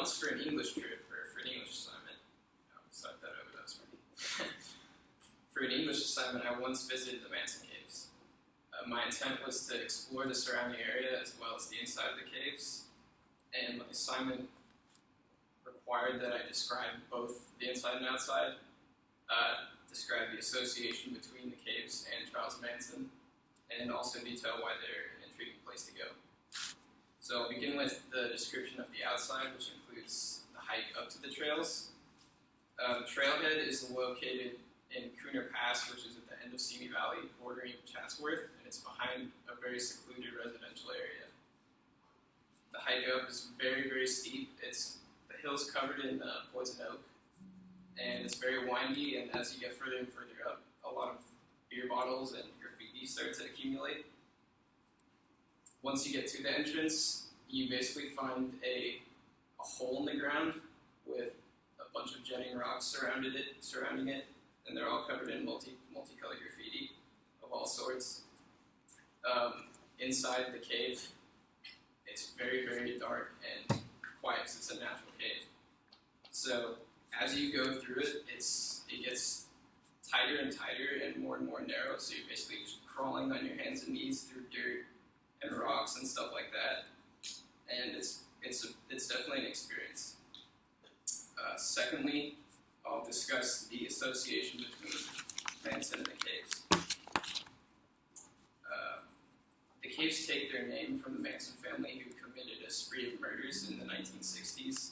once for an English trip, or for an English assignment, start that over, that was funny. For an English assignment, I once visited the Manson Caves. My intent was to explore the surrounding area as well as the inside of the caves, and my assignment required that I describe both the inside and outside, describe the association between the caves and Charles Manson, and also detail why they're an intriguing place to go. So I'll begin with the description of the outside, which includes the hike up to the trails. The trailhead is located in Cooner Pass, which is at the end of Simi Valley, bordering Chatsworth, and it's behind a very secluded residential area. The hike up is very, very steep. The hill's covered in poison oak, and it's very windy, and as you get further and further up, a lot of beer bottles and graffiti start to accumulate. Once you get to the entrance, you basically find a hole in the ground with a bunch of jetting rocks surrounding it, and they're all covered in multicolored graffiti of all sorts. Inside the cave, it's very, very dark and quiet because it's a natural cave. So as you go through it, it gets tighter and tighter and more narrow, so you're basically just crawling on your hands and knees through dirt and rocks and stuff like that. And it's definitely an experience. Secondly, I'll discuss the association between Manson and the caves. The caves take their name from the Manson family, who committed a spree of murders in the 1960s.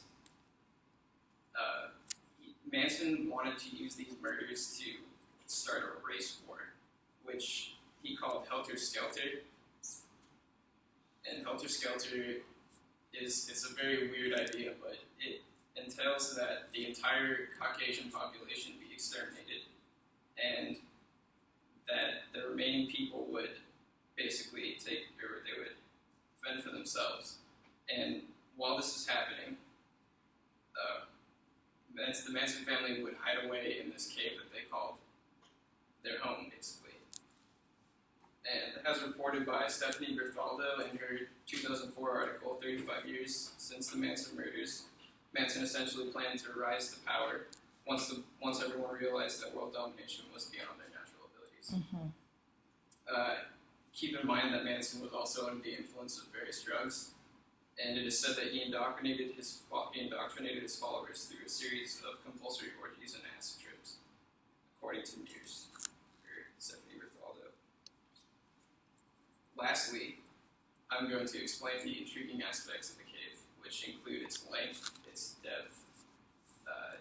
Manson wanted to use these murders to start a race war, which he called Helter Skelter. And Helter Skelter it's a very weird idea, but it entails that the entire Caucasian population be exterminated, and that the remaining people would basically they would fend for themselves. And while this is happening, the Manson family would hide away in this cave that they called their home, basically. And as reported by Stephanie Berthaldo in her 2004 article, 35 Years Since the Manson Murders, Manson essentially planned to rise to power once everyone realized that world domination was beyond their natural abilities. Mm-hmm. Keep in mind that Manson was also under the influence of various drugs, and it is said that he indoctrinated his followers through a series of compulsory orgies and acid trips, according to Mears, or Stephanie Berthaldo. Lastly, I'm going to explain the intriguing aspects of the cave, which include its length, its depth,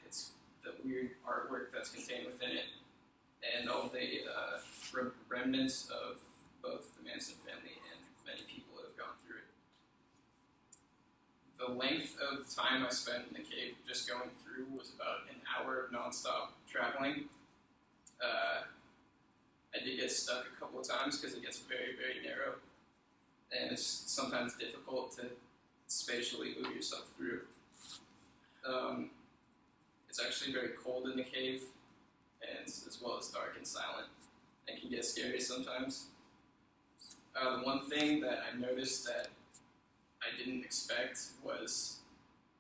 its the weird artwork that's contained within it, and all the remnants of both the Manson family and many people that have gone through it. The length of time I spent in the cave just going through was about an hour of nonstop traveling. I did get stuck a couple of times because it gets very, very narrow, and it's sometimes difficult to spatially move yourself through. It's actually very cold in the cave, and as well as dark and silent, and can get scary sometimes. The one thing that I noticed that I didn't expect was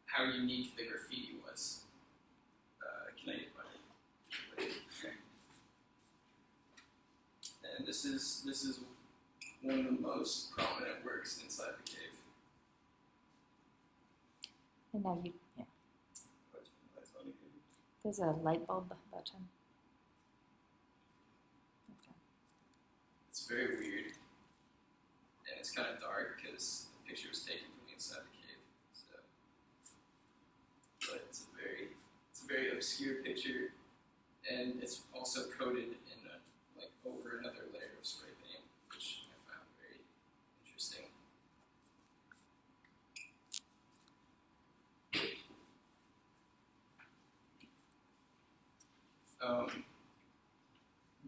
how unique the graffiti was. Can I get my... And this is one of the most prominent works inside the cave. And now there's a light bulb button. Okay. It's very weird, and it's kind of dark because the picture was taken from inside the cave. So, but it's a very obscure picture, and it's also coated in over another layer of spray paint, which I found very interesting.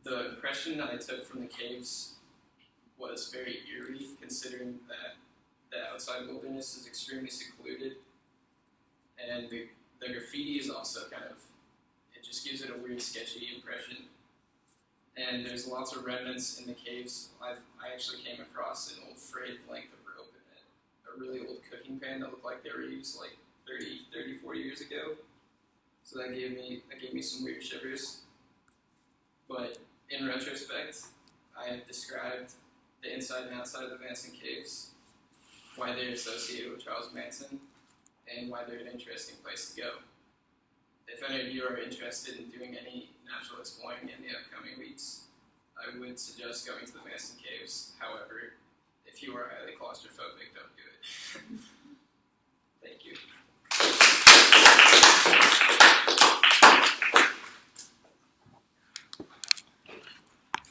The impression that I took from the caves was very eerie, considering that the outside wilderness is extremely secluded, and the graffiti is also it just gives it a weird, sketchy impression. And there's lots of remnants in the caves. I actually came across an old frayed length of rope and a really old cooking pan that looked like they were used 40 years ago. So that gave me some weird shivers. But in retrospect, I have described the inside and outside of the Manson caves, why they're associated with Charles Manson, and why they're an interesting place to go. If any of you are interested in doing any natural exploring in the upcoming weeks, I would suggest going to the Manson caves. However, if you are highly claustrophobic,